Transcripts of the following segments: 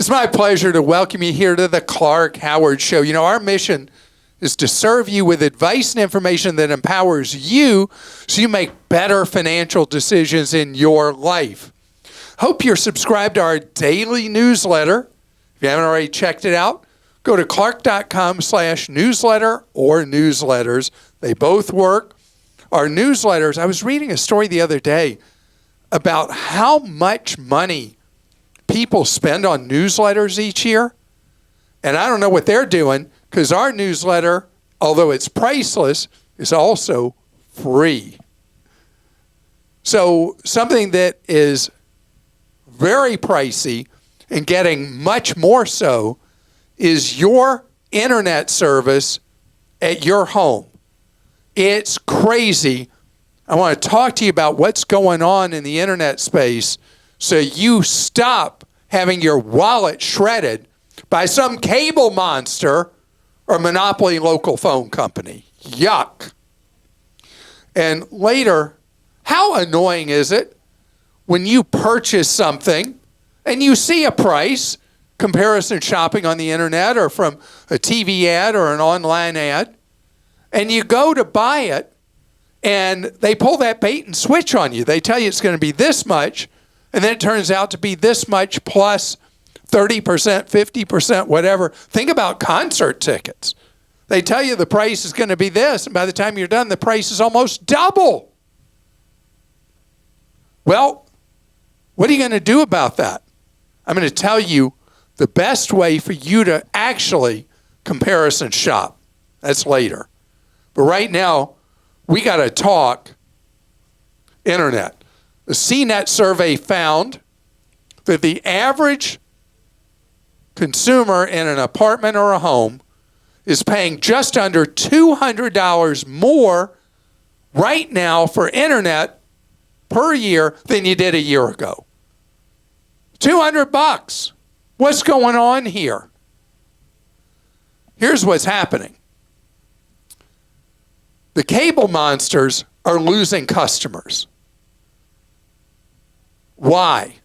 It's my pleasure to welcome you here to the Clark Howard Show. You know, our mission is to serve you with advice and information that empowers you so you make better financial decisions in your life. Hope you're subscribed to our daily newsletter. If you haven't already checked it out, go to clark.com/newsletter or newsletters. They both work. Our newsletters, I was reading a story the other day about how much money people spend on newsletters each year. And I don't know what they're doing because our newsletter, although it's priceless, is also free. So something that is very pricey and getting much more so is your internet service at your home. It's crazy. I want to talk to you about what's going on in the internet space so you stop having your wallet shredded by some cable monster or monopoly local phone company. Yuck. And later, how annoying is it when you purchase something and you see a price, comparison shopping on the internet or from a TV ad or an online ad, and you go to buy it and they pull that bait and switch on you. They tell you it's going to be this much, and then it turns out to be this much plus 30%, 50%, whatever. Think about concert tickets. They tell you the price is going to be this, and by the time you're done, the price is almost double. Well, what are you going to do about that? I'm going to tell you the best way for you to actually comparison shop. That's later. But right now, we got to talk internet. The CNET survey found that the average consumer in an apartment or a home is paying just under $200 more right now for internet per year than you did a year ago. $200. What's going on here? Here's what's happening. The cable monsters are losing customers. Why?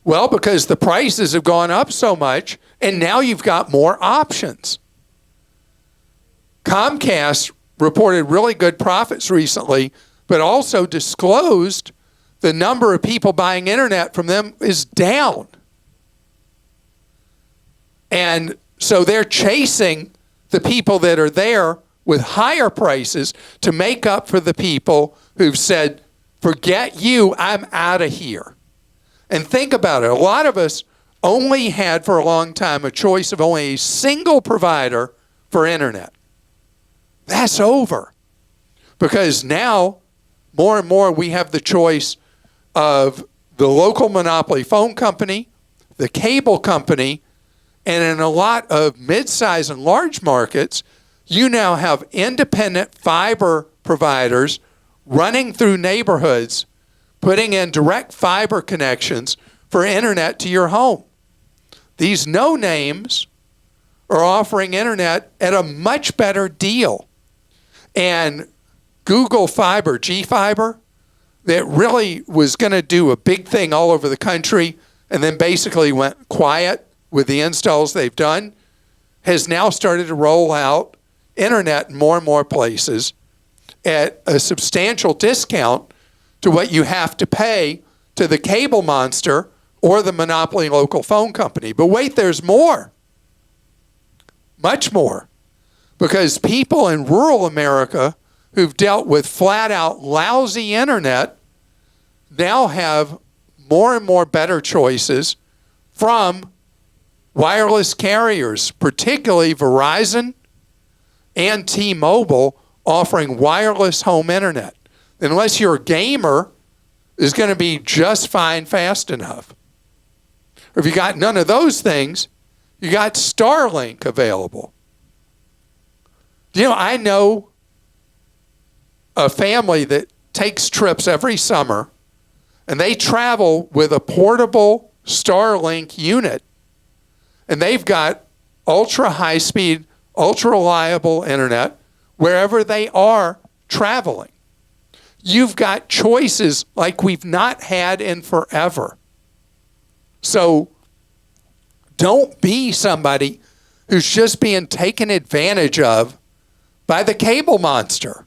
Well, because the prices have gone up so much, and now you've got more options. Comcast reported really good profits recently, but also disclosed the number of people buying internet from them is down. And so they're chasing the people that are there with higher prices to make up for the people who've said, forget you, I'm out of here. And think about it. A lot of us only had for a long time a choice of only a single provider for internet. That's over. Because now, more and more, we have the choice of the local monopoly phone company, the cable company, and in a lot of mid-size and large markets, you now have independent fiber providers running through neighborhoods, putting in direct fiber connections for internet to your home. These no-names are offering internet at a much better deal. And Google Fiber, G-Fiber, that really was going to do a big thing all over the country and then basically went quiet with the installs they've done, has now started to roll out internet in more and more places at a substantial discount to what you have to pay to the cable monster or the monopoly local phone company. But wait, there's more. Much more. Because people in rural America who've dealt with flat-out lousy internet now have more and more better choices from wireless carriers, particularly Verizon and T-Mobile, offering wireless home internet. Unless you're a gamer, is going to be just fine fast enough. Or if you got none of those things, you got Starlink available. You know, I know a family that takes trips every summer, and they travel with a portable Starlink unit, and they've got ultra high-speed, ultra reliable internet wherever they are traveling. You've got choices like we've not had in forever. So Don't be somebody who's just being taken advantage of by the cable monster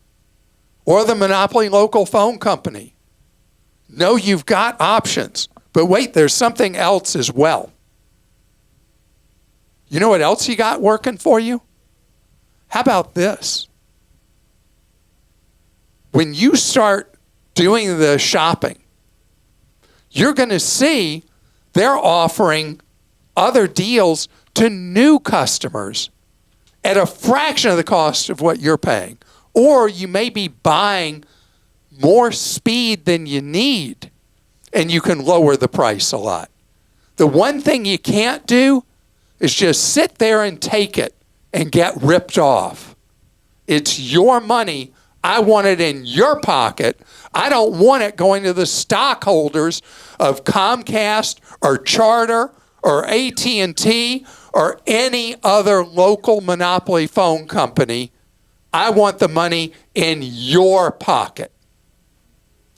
or the monopoly local phone company. No, you've got options. But wait, there's something else as well. You know what else you got working for you? How about this? When you start doing the shopping, you're going to see they're offering other deals to new customers at a fraction of the cost of what you're paying. Or you may be buying more speed than you need, and you can lower the price a lot. The one thing you can't do is just sit there and take it and get ripped off. It's your money. I want it in your pocket. I don't want it going to the stockholders of Comcast or Charter or AT&T or any other local monopoly phone company. I want the money in your pocket.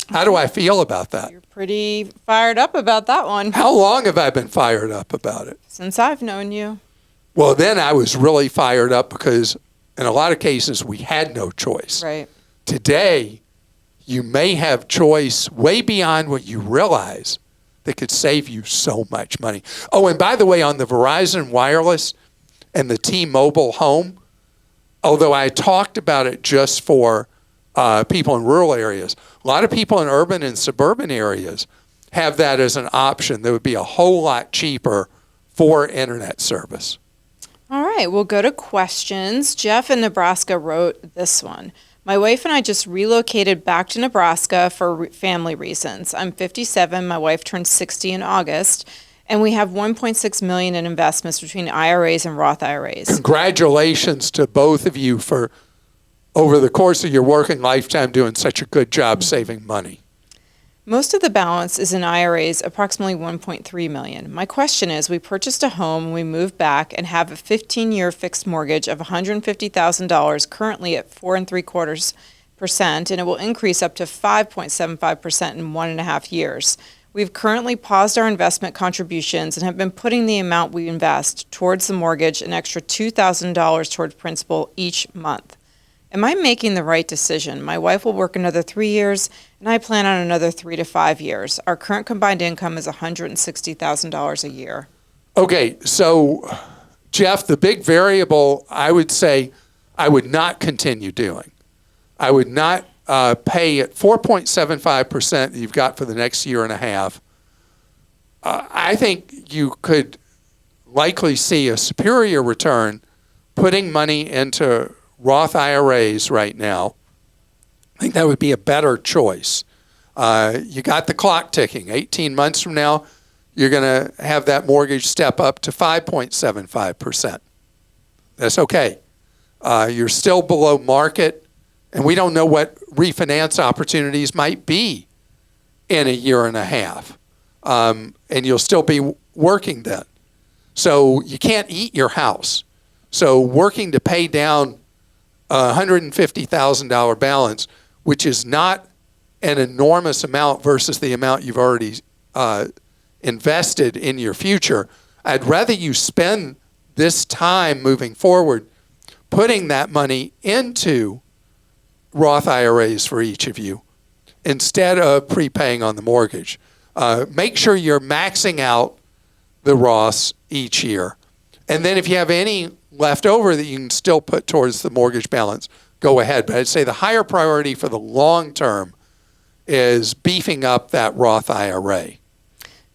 How do I feel about that? You're pretty fired up about that one. How long have I been fired up about it? Since I've known you. Well, then I was really fired up because in a lot of cases we had no choice. Right. Today, you may have choice way beyond what you realize that could save you so much money. Oh, and by the way, on the Verizon Wireless and the T-Mobile Home, although I talked about it just for people in rural areas, a lot of people in urban and suburban areas have that as an option that would be a whole lot cheaper for internet service. All right, we'll go to questions. Jeff in Nebraska wrote this one. My wife and I just relocated back to Nebraska for family reasons. I'm 57, my wife turned 60 in August, and we have $1.6 million in investments between IRAs and Roth IRAs. Congratulations to both of you for, over the course of your working lifetime, doing such a good job saving money. Most of the balance is in IRAs, approximately $1.3 million. My question is, we purchased a home and we moved back and have a 15-year fixed mortgage of $150,000 currently at 4.75%, and it will increase up to 5.75% in 1.5 years. We've currently paused our investment contributions and have been putting the amount we invest towards the mortgage an extra $2,000 towards principal each month. Am I making the right decision? My wife will work another 3 years, and I plan on another 3 to 5 years. Our current combined income is $160,000 a year. Okay, so Jeff, the big variable I would say I would not continue doing. I would not pay at 4.75% that you've got for the next year and a half. I think you could likely see a superior return putting money into Roth IRAs right now. I think that would be a better choice. You got the clock ticking. 18 months from now, you're going to have that mortgage step up to 5.75%. That's okay. You're still below market, and we don't know what refinance opportunities might be in a year and a half. And you'll still be working then. So you can't eat your house. So working to pay down a $150,000 balance, which is not an enormous amount versus the amount you've already invested in your future. I'd rather you spend this time moving forward putting that money into Roth IRAs for each of you instead of prepaying on the mortgage. Make sure you're maxing out the Roths each year. And then if you have any left over that you can still put towards the mortgage balance, go ahead. But I'd say the higher priority for the long term is beefing up that Roth IRA.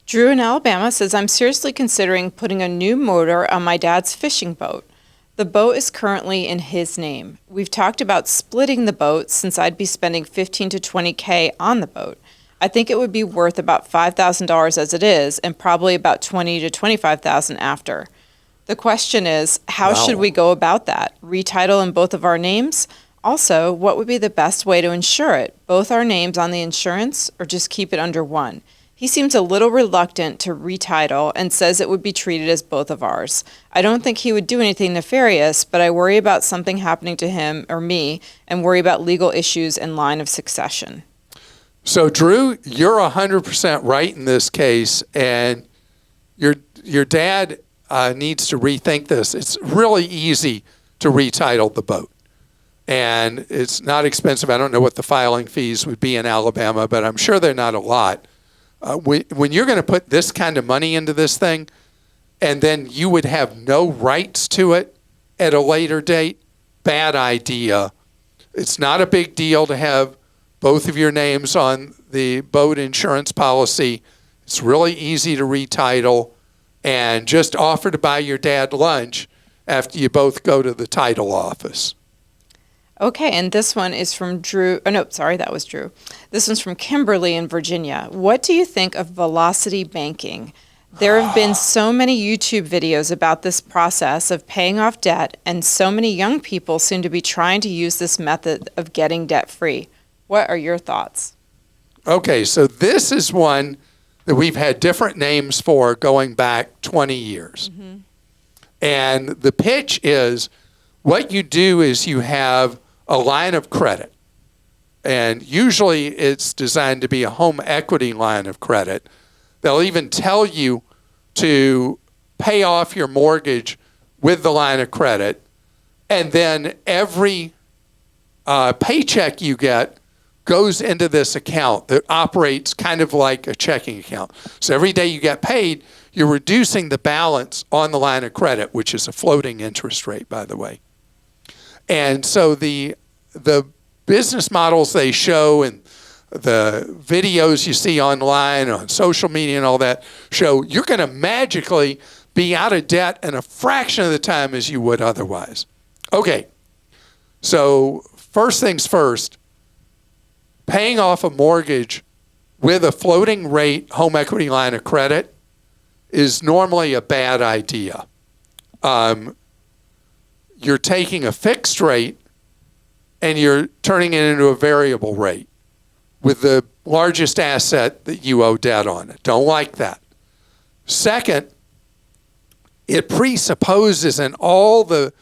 Drew in Alabama says, I'm seriously considering putting a new motor on my dad's fishing boat. The boat is currently in his name. We've talked about splitting the boat since I'd be spending $15,000 to $20,000 on the boat. I think it would be worth about $5,000 as it is, and probably about $20,000 to $25,000 after. The question is, how should we go about that? Retitle in both of our names? Also, what would be the best way to insure it? Both our names on the insurance, or just keep it under one? He seems a little reluctant to retitle and says it would be treated as both of ours. I don't think he would do anything nefarious, but I worry about something happening to him or me and worry about legal issues and line of succession. So, Drew, you're 100% right in this case, and your dad needs to rethink this. It's really easy to retitle the boat. And it's not expensive. I don't know what the filing fees would be in Alabama, but I'm sure they're not a lot. When you're going to put this kind of money into this thing, and then you would have no rights to it at a later date, bad idea. It's not a big deal to have both of your names on the boat insurance policy. It's really easy to retitle, and just offer to buy your dad lunch after you both go to the title office. Okay, and this one is from Drew. Oh, no, sorry, that was Drew. This one's from Kimberly in Virginia. What do you think of velocity banking? There have been so many YouTube videos about this process of paying off debt, and so many young people seem to be trying to use this method of getting debt-free. What are your thoughts? Okay, so this is one that we've had different names for going back 20 years. Mm-hmm. And the pitch is, what you do is you have a line of credit. And usually it's designed to be a home equity line of credit. They'll even tell you to pay off your mortgage with the line of credit. And then every paycheck you get goes into this account that operates kind of like a checking account. So every day you get paid, you're reducing the balance on the line of credit, which is a floating interest rate, by the way. And so the business models they show and the videos you see online on social media and all that show you're going to magically be out of debt in a fraction of the time as you would otherwise. Okay, so first things first, paying off a mortgage with a floating rate home equity line of credit is normally a bad idea. You're taking a fixed rate and you're turning it into a variable rate with the largest asset that you owe debt on. Don't like that. Second, it presupposes in all the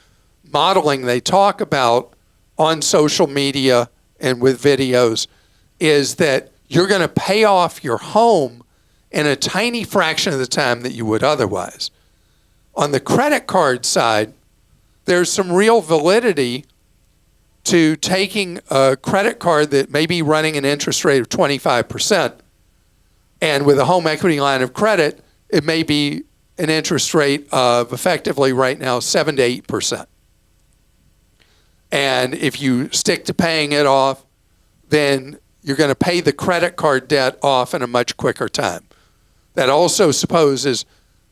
modeling they talk about on social media and with videos is that you're going to pay off your home in a tiny fraction of the time that you would otherwise. On the credit card side, there's some real validity to taking a credit card that may be running an interest rate of 25%, and with a home equity line of credit, it may be an interest rate of effectively right now 7 to 8%. And if you stick to paying it off, then you're going to pay the credit card debt off in a much quicker time. That also supposes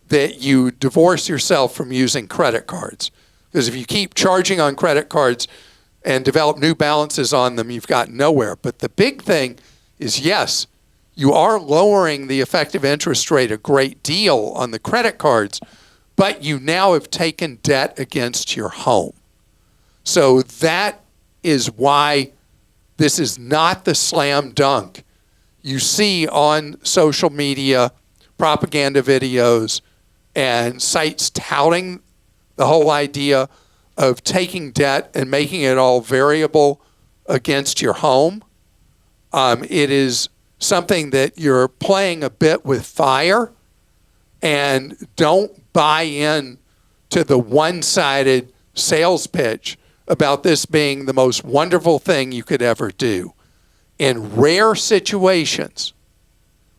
that you divorce yourself from using credit cards. Because if you keep charging on credit cards and develop new balances on them, you've got nowhere. But the big thing is, yes, you are lowering the effective interest rate a great deal on the credit cards, but you now have taken debt against your home. So that is why this is not the slam dunk you see on social media, propaganda videos, and sites touting the whole idea of taking debt and making it all variable against your home. It is something that you're playing a bit with fire, and don't buy in to the one-sided sales pitch about this being the most wonderful thing you could ever do. In rare situations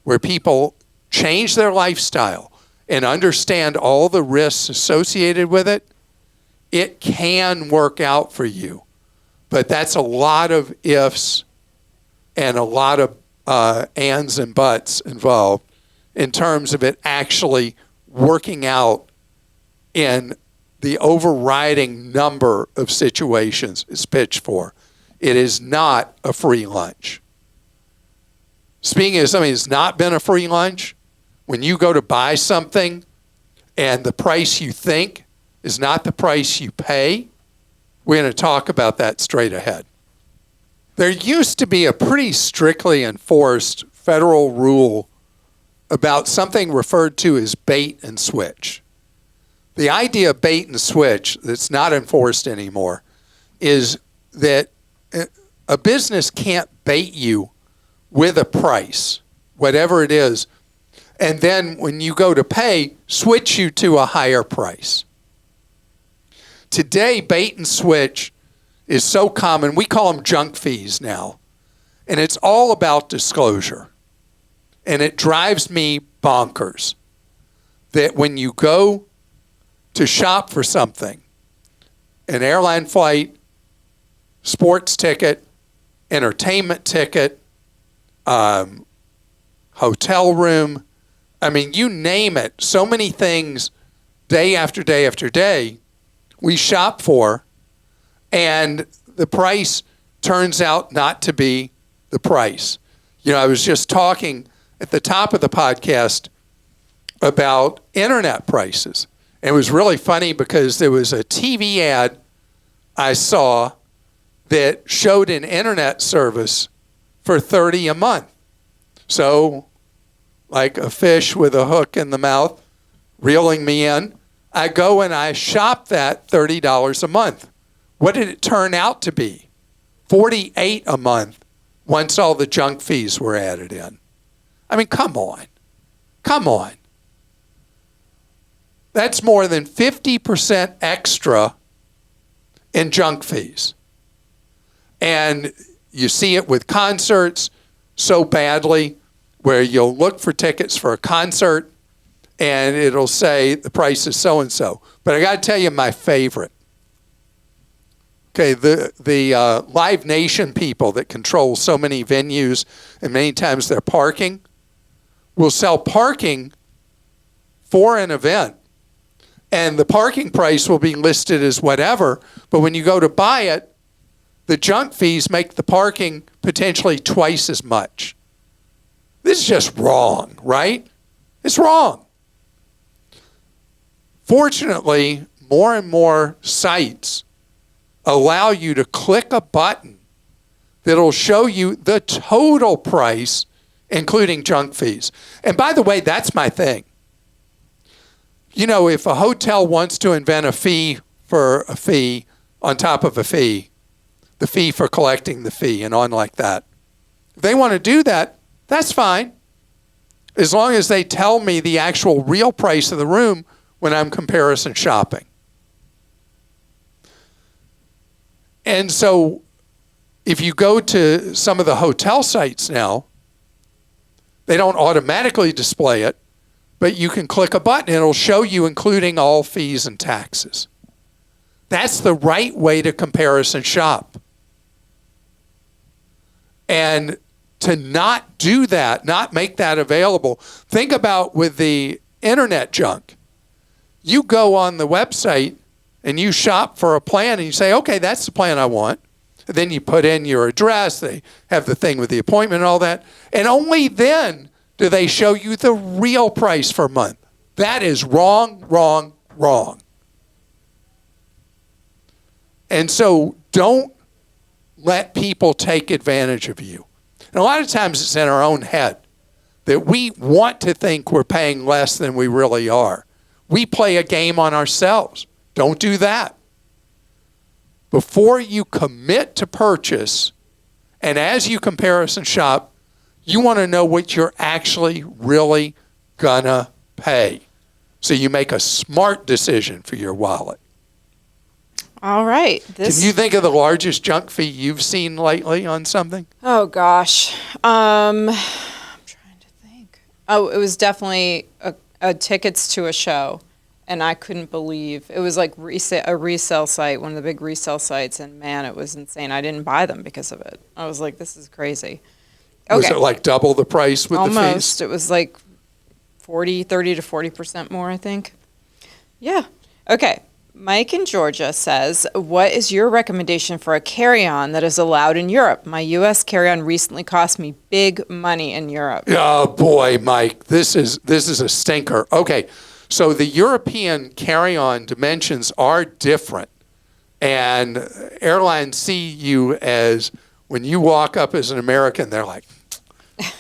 where people change their lifestyle and understand all the risks associated with it, it can work out for you. But that's a lot of ifs and a lot of ands and buts involved in terms of it actually working out in the overriding number of situations it's pitched for. It is not a free lunch. Speaking of something that's not been a free lunch, when you go to buy something and the price you think is not the price you pay, we're going to talk about that straight ahead. There used to be a pretty strictly enforced federal rule about something referred to as bait and switch. The idea of bait and switch that's not enforced anymore is that a business can't bait you with a price, whatever it is, and then when you go to pay, switch you to a higher price. Today, bait and switch is so common. We call them junk fees now. And it's all about disclosure. And it drives me bonkers that when you go to shop for something, an airline flight, sports ticket, entertainment ticket, hotel room, I mean, you name it, so many things day after day after day we shop for, and the price turns out not to be the price. You know, I was just talking at the top of the podcast about internet prices. It was really funny because there was a TV ad I saw that showed an internet service for $30 a month. So, like a fish with a hook in the mouth, reeling me in, I go and I shop that $30 a month. What did it turn out to be? $48 a month once all the junk fees were added in. I mean, come on. Come on. That's more than 50% extra in junk fees. And you see it with concerts so badly, where you'll look for tickets for a concert and it'll say the price is so-and-so. But I got to tell you my favorite. Okay, the Live Nation people that control so many venues and many times their parking will sell parking for an event. And the parking price will be listed as whatever, but when you go to buy it, the junk fees make the parking potentially twice as much. This is just wrong, right? It's wrong. Fortunately, more and more sites allow you to click a button that'll show you the total price, including junk fees. And by the way, that's my thing. You know, if a hotel wants to invent a fee for a fee on top of a fee, the fee for collecting the fee and on like that, if they want to do that, that's fine, as long as they tell me the actual real price of the room when I'm comparison shopping. And so if you go to some of the hotel sites now, they don't automatically display it, but you can click a button and it'll show you including all fees and taxes. That's the right way to comparison shop. And to not do that, not make that available, think about with the internet junk. You go on the website and you shop for a plan and you say, okay, that's the plan I want. And then you put in your address, they have the thing with the appointment and all that. And only then do they show you the real price for a month. That is wrong, wrong, wrong. And so don't let people take advantage of you. And a lot of times it's in our own head that we want to think we're paying less than we really are. We play a game on ourselves. Don't do that. Before you commit to purchase, and as you comparison shop, you want to know what you're actually really gonna pay, so you make a smart decision for your wallet. All right. Can you think of the largest junk fee you've seen lately on something? Oh, gosh. I'm trying to think. Oh, it was definitely a tickets to a show, and I couldn't believe. It was like a resale site, one of the big resale sites, and, man, it was insane. I didn't buy them because of it. I was like, this is crazy. Okay. Was it like double the price with the fees? Almost. It was like 30 to 40% more, I think. Yeah. Okay. Mike in Georgia says, what is your recommendation for a carry-on that is allowed in Europe? My U.S. carry-on recently cost me big money in Europe. Oh, boy, Mike, this is a stinker. Okay, so the European carry-on dimensions are different. And airlines see you as, when you walk up as an American, they're like,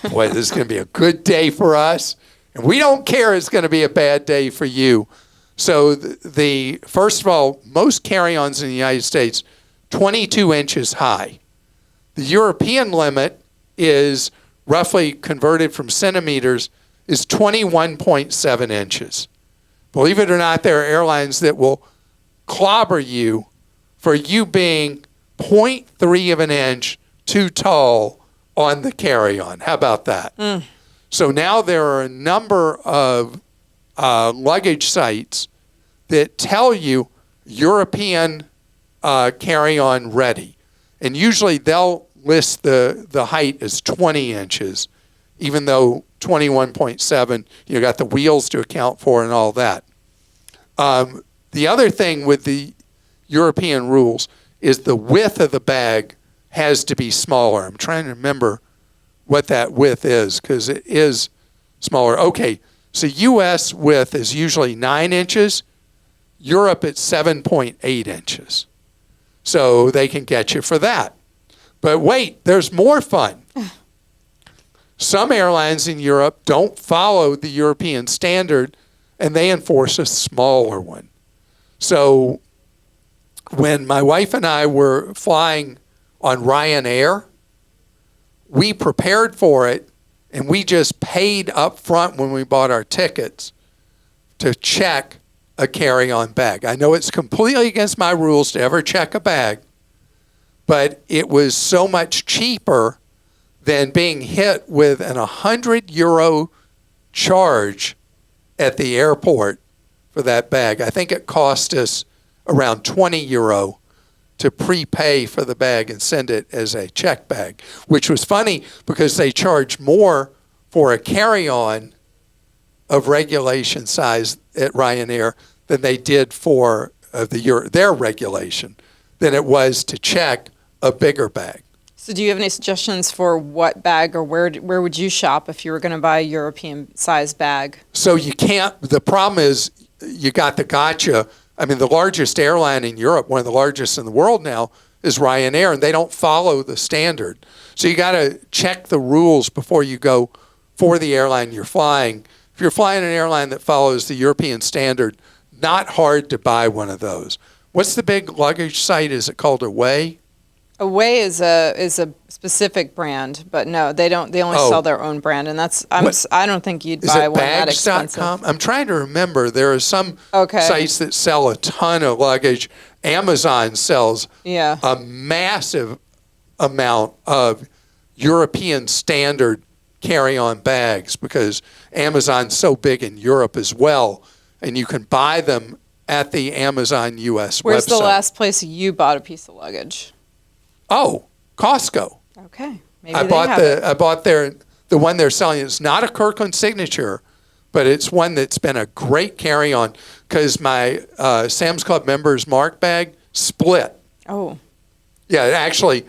boy, this is going to be a good day for us. And we don't care it's going to be a bad day for you. So first of all, most carry-ons in the United States, 22 inches high. The European limit is roughly converted from centimeters is 21.7 inches. Believe it or not, there are airlines that will clobber you for you being 0.3 of an inch too tall on the carry-on. How about that? So now there are a number of luggage sites that tell you European carry-on ready. And usually they'll list the height as 20 inches, even though 21.7, you got the wheels to account for and all that. The other thing with the European rules is the width of the bag has to be smaller. I'm trying to remember what that width is because it is smaller. Okay, so U.S. width is usually 9 inches. Europe, it's 7.8 inches. So they can get you for that. But wait, there's more fun. Some airlines in Europe don't follow the European standard, and they enforce a smaller one. So when my wife and I were flying on Ryanair, we prepared for it, and we just paid up front when we bought our tickets to check a carry-on bag. I know it's completely against my rules to ever check a bag, but it was so much cheaper than being hit with an €100 charge at the airport for that bag. I think it cost us around €20 to prepay for the bag and send it as a check bag, which was funny because they charge more for a carry-on of regulation size at Ryanair than they did for their regulation than it was to check a bigger bag. So do you have any suggestions for what bag or where would you shop if you were going to buy a European size bag? So you can't, the problem is you got the gotcha. I mean, the largest airline in Europe, one of the largest in the world now, is Ryanair, and they don't follow the standard. So you got to check the rules before you go for the airline you're flying. If you're flying an airline that follows the European standard, not hard to buy one of those. What's the big luggage site? Is it called Away? Away is a specific brand, but no, they don't. They only sell their own brand, and I don't think you'd buy one that expensive. Bags.com? I'm trying to remember. There are some sites that sell a ton of luggage. Amazon sells a massive amount of European standard carry-on bags because Amazon's so big in Europe as well, and you can buy them at the Amazon US website. Where's the last place you bought a piece of luggage? Oh, Costco. Okay. Maybe I bought the one they're selling. It's not a Kirkland signature, but it's one that's been a great carry-on because my Sam's Club members mark bag split. Oh. Yeah, it actually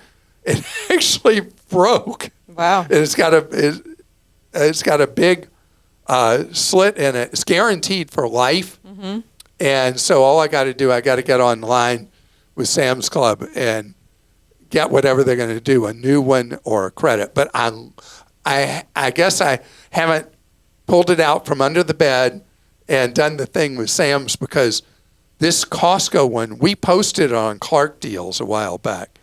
broke. Wow. And it's got a big slit in it. It's guaranteed for life. Mm-hmm. And so all I got to do, I got to get online with Sam's Club and get whatever they're going to do, a new one or a credit. But I guess I haven't pulled it out from under the bed and done the thing with Sam's because this Costco one, we posted it on Clark Deals a while back,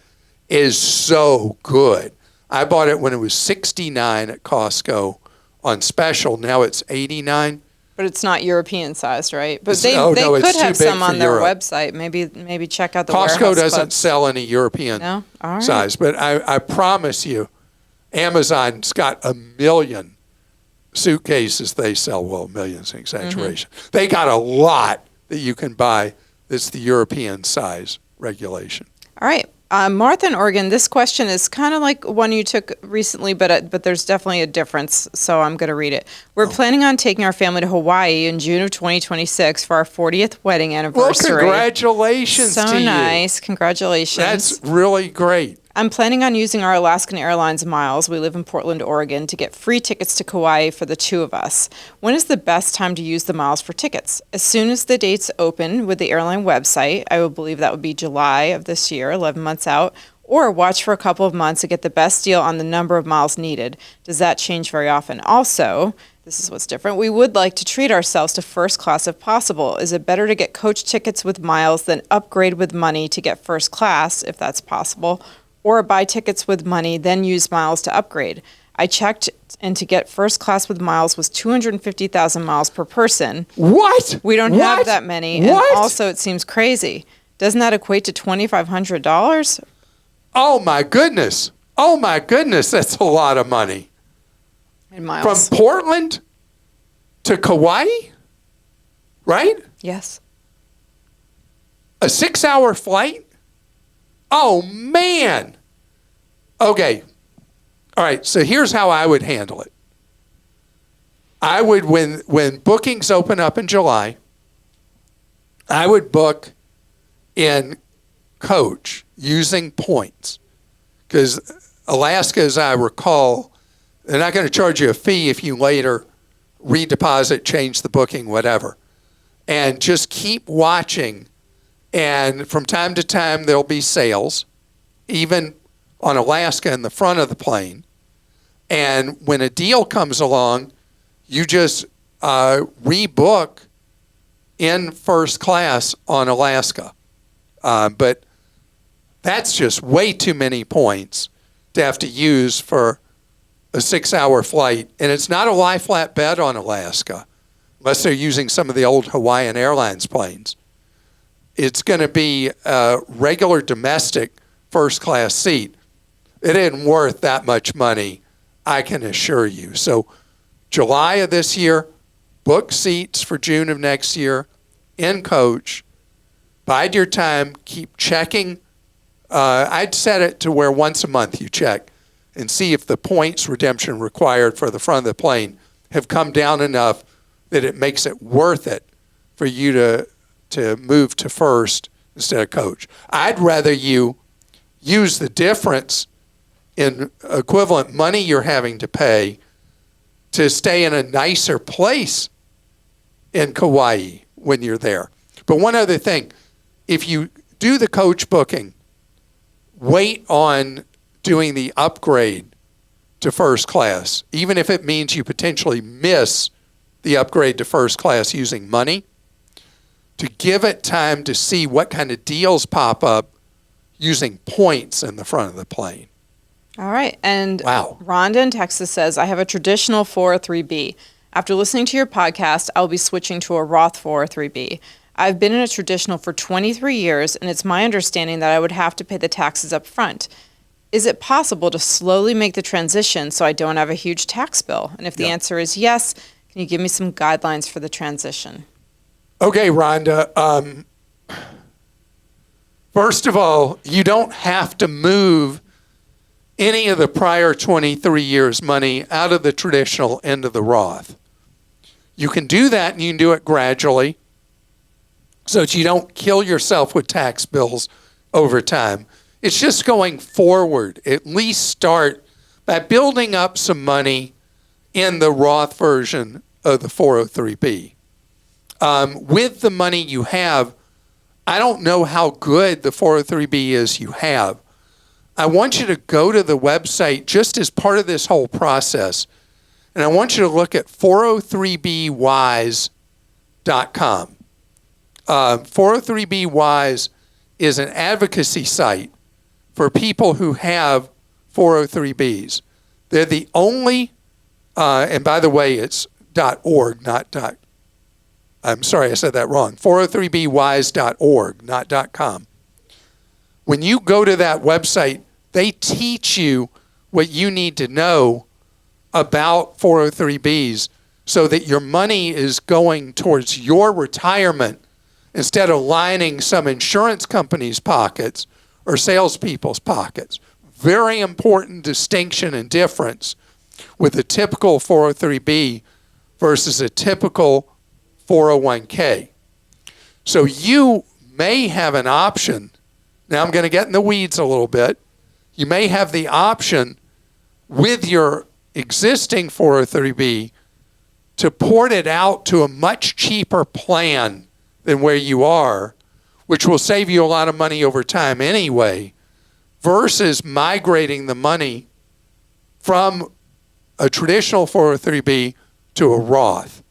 is so good. I bought it when it was $69 at Costco on special. Now it's $89. But it's not European sized, right? But they it's could have too big some on for their Europe. website. Maybe check out the Costco warehouse doesn't clubs. sell any European size. But I promise you, Amazon's got 1 million suitcases they sell. Well, 1 million's an exaggeration. Mm-hmm. They got a lot that you can buy that's the European size regulation. All right. Martha in Oregon, this question is kind of like one you took recently, but there's definitely a difference, so I'm going to read it. We're planning on taking our family to Hawaii in June of 2026 for our 40th wedding anniversary. Well, congratulations to you. So nice. Congratulations. That's really great. I'm planning on using our Alaska Airlines miles. We live in Portland, Oregon, to get free tickets to Kauai for the two of us. When is the best time to use the miles for tickets? As soon as the dates open with the airline website, I would believe that would be July of this year, 11 months out, or watch for a couple of months to get the best deal on the number of miles needed. Does that change very often? Also, this is what's different. We would like to treat ourselves to first class if possible. Is it better to get coach tickets with miles than upgrade with money to get first class, if that's possible? Or buy tickets with money, then use miles to upgrade? I checked, and to get first class with miles was 250,000 miles per person. What? We don't have that many. And What? also, it seems crazy. Doesn't that equate to $2,500? Oh, my goodness. Oh, my goodness. That's a lot of money. In miles. From Portland to Kauai? Right? Yes. A 6-hour flight? Oh, man. Okay. All right. So here's how I would handle it. I would, when bookings open up in July, I would book in coach using points. Because Alaska, as I recall, they're not going to charge you a fee if you later redeposit, change the booking, whatever. And just keep watching. And from time to time, there'll be sales, even on Alaska in the front of the plane. And when a deal comes along, you just rebook in first class on Alaska. But that's just way too many points to have to use for a 6-hour flight. And it's not a lie flat bed on Alaska, unless they're using some of the old Hawaiian Airlines planes. It's going to be a regular domestic first class seat. It isn't worth that much money, I can assure you. So July of this year, book seats for June of next year in coach. Bide your time. Keep checking. I'd set it to where once a month you check and see if the points redemption required for the front of the plane have come down enough that it makes it worth it for you to move to first instead of coach. I'd rather you use the difference in equivalent money you're having to pay to stay in a nicer place in Kauai when you're there. But one other thing, if you do the coach booking, wait on doing the upgrade to first class, even if it means you potentially miss the upgrade to first class using money, to give it time to see what kind of deals pop up using points in the front of the plane. All right. And wow. Rhonda in Texas says, I have a traditional 403B. After listening to your podcast, I'll be switching to a Roth 403B. I've been in a traditional for 23 years, and it's my understanding that I would have to pay the taxes up front. Is it possible to slowly make the transition so I don't have a huge tax bill? And if the answer is yes, can you give me some guidelines for the transition? Okay, Rhonda. First of all, you don't have to move any of the prior 23 years' money out of the traditional into the Roth. You can do that, and you can do it gradually so that you don't kill yourself with tax bills over time. It's just going forward. At least start by building up some money in the Roth version of the 403B. With the money you have, I don't know how good the 403B is you have. I want you to go to the website just as part of this whole process, and I want you to look at 403bwise.com. 403bwise is an advocacy site for people who have 403bs. They're the only, and by the way, it's .org, not .com. I'm sorry, I said that wrong. 403bwise.org, not .com. When you go to that website, they teach you what you need to know about 403bs so that your money is going towards your retirement instead of lining some insurance company's pockets or salespeople's pockets. Very important distinction and difference with a typical 403b versus a typical 401k. So you may have an option. Now I'm going to get in the weeds a little bit. You may have the option with your existing 403b to port it out to a much cheaper plan than where you are, which will save you a lot of money over time anyway, versus migrating the money from a traditional 403b to a Roth.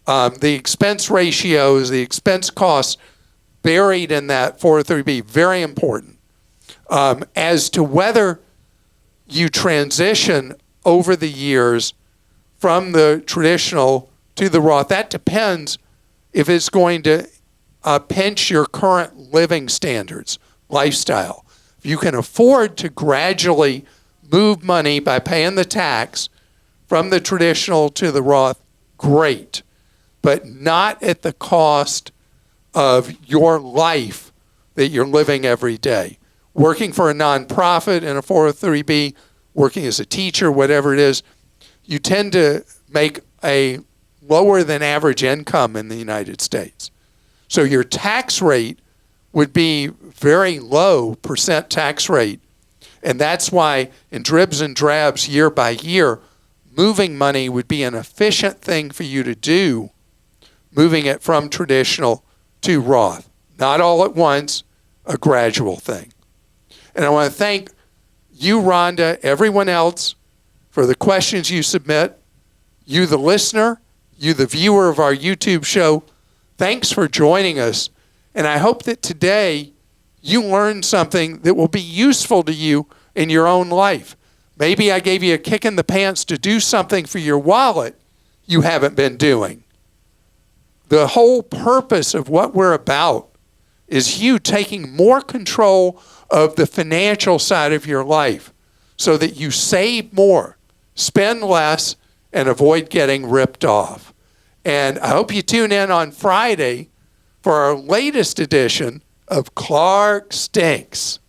The expense ratios, the expense costs buried in that 403b, very important. As to whether you transition over the years from the traditional to the Roth. That depends if it's going to pinch your current living standards, lifestyle. If you can afford to gradually move money by paying the tax from the traditional to the Roth, great, but not at the cost of your life that you're living every day. Working for a nonprofit in a 403B, working as a teacher, whatever it is, you tend to make a lower than average income in the United States. So your tax rate would be very low percent tax rate. And that's why in dribs and drabs year by year, moving money would be an efficient thing for you to do, moving it from traditional to Roth. Not all at once, a gradual thing. And I want to thank you, Rhonda, everyone else, for the questions you submit. You, the listener, you, the viewer of our YouTube show, thanks for joining us. And I hope that today you learned something that will be useful to you in your own life. Maybe I gave you a kick in the pants to do something for your wallet you haven't been doing. The whole purpose of what we're about is you taking more control of the financial side of your life so that you save more, spend less, and avoid getting ripped off. And I hope you tune in on Friday for our latest edition of Clark Stinks.